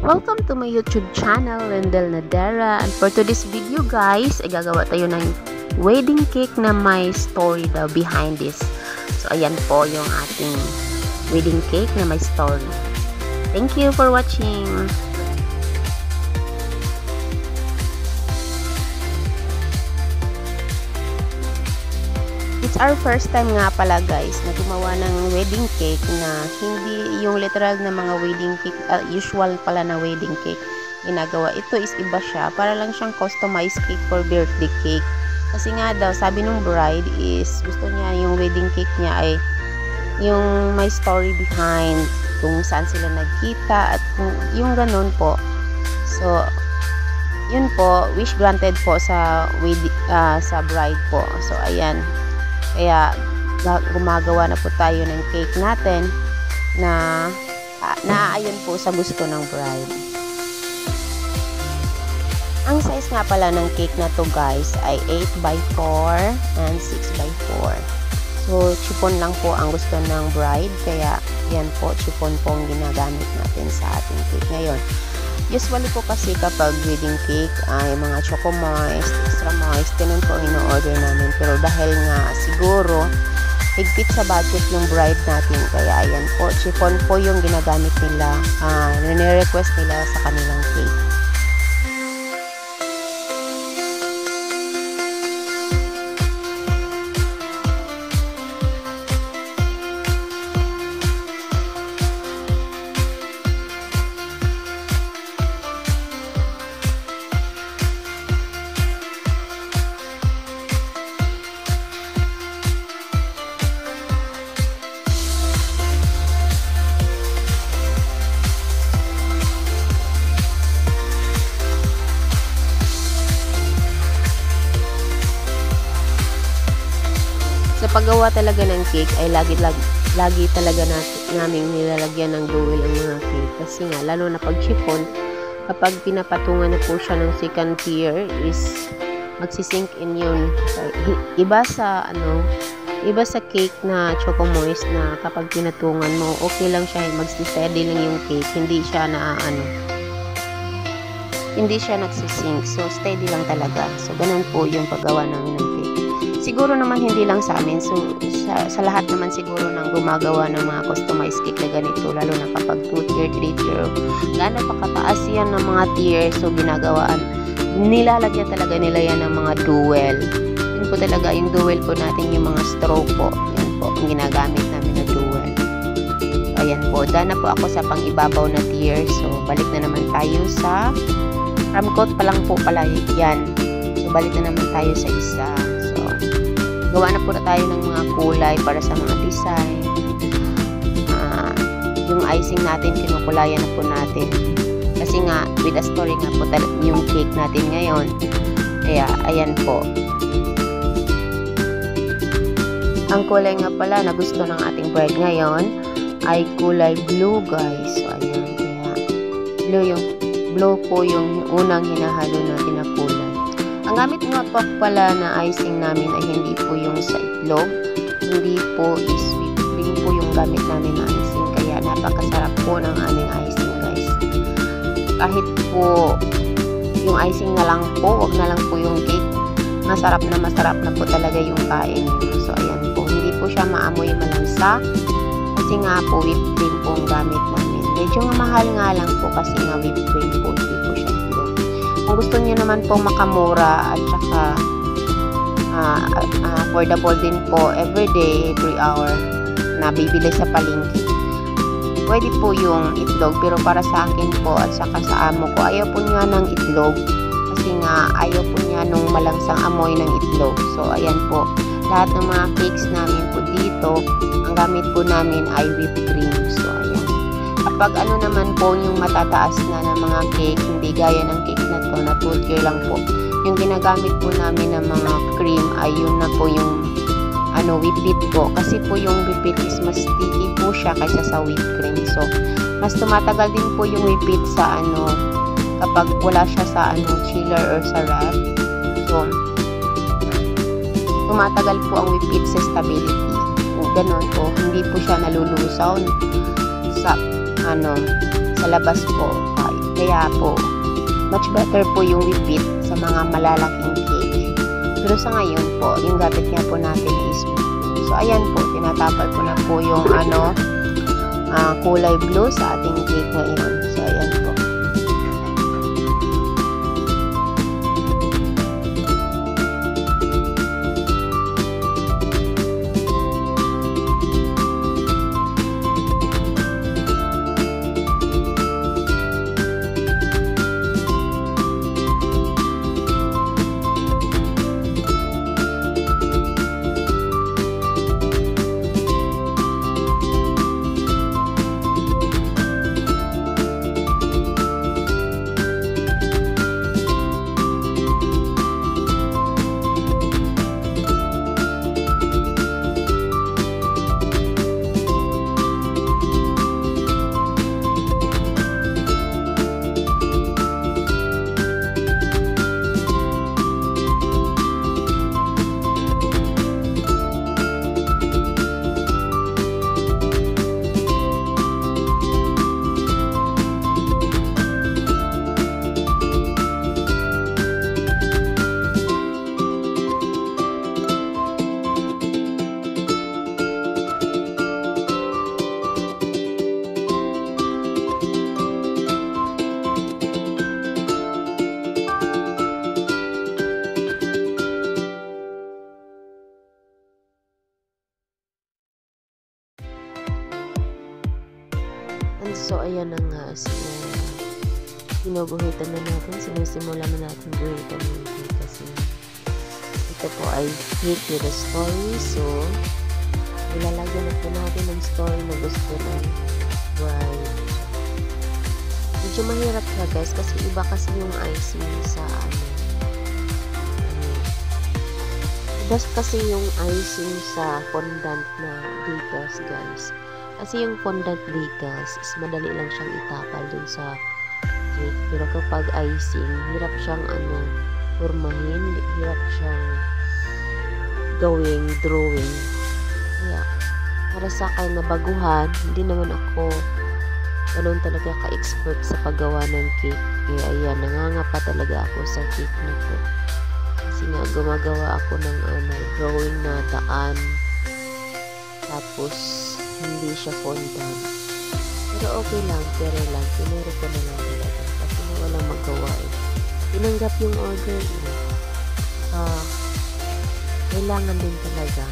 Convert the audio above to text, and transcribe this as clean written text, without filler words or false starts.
Welcome to my YouTube channel, Rendel Nadera. And for today's video guys, ay gagawa tayo ng wedding cake na may story daw behind this. So ayan po yung ating wedding cake na may story. Thank you for watching. It's our first time nga pala guys na gumawa ng wedding cake na hindi yung literal na mga wedding cake, usual pala na wedding cake ginagawa. Ito is iba siya, para lang siyang customized cake for birthday cake. Kasi nga daw, sabi nung bride is gusto niya yung wedding cake niya ay yung may story behind kung saan sila nagkita at yung ganun po. So yun po, wish granted po sa bride po. So ayan, kaya gumagawa na po tayo ng cake natin na naaayon po sa gusto ng bride. Ang size nga pala ng cake na to guys ay 8x4 and 6x4. So chiffon lang po ang gusto ng bride, kaya yan po, chiffon po ang ginagamit natin sa ating cake ngayon. Usually po kasi kapag wedding cake ay mga choco moist, extra moist, ganun po ino-order namin. Pero dahil nga siguro higpit sa budget ng bride natin, kaya ayan po, chiffon po yung ginagamit nila, nire-request nila sa kanilang cake. Sa paggawa talaga ng cake ay lagi talaga naming nilalagyan ng dowel ang mga cake. Kasi nga, lalo na pag chiffon, kapag pinapatungan na po siya ng second tier is magsisink in yun. So, iba sa cake na choco moist na kapag pinatungan mo, okay lang siya, magsi-steady lang yung cake, hindi siya nagsisink. So steady lang talaga. So ganun po yung paggawa namin ng cake. Siguro naman hindi lang sa amin, so sa lahat naman siguro ng gumagawa ng mga customized cake na ganito, lalo na kapag 2 tier, 3 tier, gano'n pa kataas yan ng mga tier, so nilalagyan talaga nila yan ng mga dowel. Yun po talaga, yung dowel po natin, yung mga straw po, yan po ang ginagamit namin na dowel. So ayan po, dana po ako sa pang-ibabaw na tier, so balik na naman tayo sa ramcoat pa lang po pala yan. So balik na naman tayo sa isa. Gawa na po na tayo ng mga kulay para sa mga design. Yung icing natin, kinukulayan na po natin. Kasi nga, with a story nga po yung cake natin ngayon. Kaya, ayan po. Ang kulay nga pala na gusto ng ating bride ngayon ay kulay blue guys. So, ayan. Kaya, blue po yung unang hinahalo natin na kulay. Ang gamit nga po pala na icing namin ay hindi po yung sa itlog, hindi po is whipped cream po yung gamit namin na icing, kaya napakasarap po ng aming icing guys. Kahit po yung icing na lang po, wag na lang po yung cake, masarap na po talaga yung kain. So ayan po, hindi po siya maamoy malansa kasi nga po whipped cream po ang gamit namin. Medyo nga mahal nga lang po kasi nga whipped cream po, hindi po siya itlog. Kung gusto niyo naman po makamura at saka affordable din po everyday, every hour na bibili sa palengke, pwede po yung itlog. Pero para sa akin po at saka sa amo ko, ayaw po niya ng itlog kasi nga ayaw po niya nung malangsang amoy ng itlog. So ayan po, lahat ng mga cakes namin po dito, ang gamit po namin ay whipped cream. So ayan, kapag naman po yung matataas na ng mga cake, hindi gaya ng cake na to na 2 tier lang po, yung ginagamit po namin ng mga cream ay yun na po yung whipped po. Kasi po yung whipped is mas sticky po siya kaysa sa whipped cream. So mas tumatagal din po yung whipped sa kapag wala siya sa chiller or sa ref. So tumatagal po ang whipped sa stability. Ganon po, hindi po siya nalulusaw sa labas po. Kaya po, much better po yung repeat sa mga malalaking cake. Pero sa ngayon po, yung gamit nga po natin is whipped cream. So, ayan po, tinatapal ko na po yung kulay blue sa ating cake ngayon. So, ayan po. So, ayan na nga. Sinubuhitan na natin. Sinusimulan na natin buhitan yung cake kasi ito po ay cake with a story. So, ilalagyan na po natin ng story na gusto ng bride. Medyo mahirap siya guys kasi iba kasi yung icing sa iba kasi yung icing sa fondant na details guys. Kasi yung fondant details is madali lang siyang itapal dun sa cake. Pero kapag icing, hirap siyang formahin, hirap siyang drawing. Kaya, para sa akin na baguhan, hindi naman ako ganun talaga ka-expert sa paggawa ng cake. Kaya ayan, nangangapa talaga ako sa cake na to. Kasi nga, gumagawa ako ng drawing na daan. Tapos, hindi siya fondant. Pero okay lang, pero lang, pinuro ko na lang talaga. Kasi na walang magawa eh. Tinanggap yung order eh. Kailangan din talaga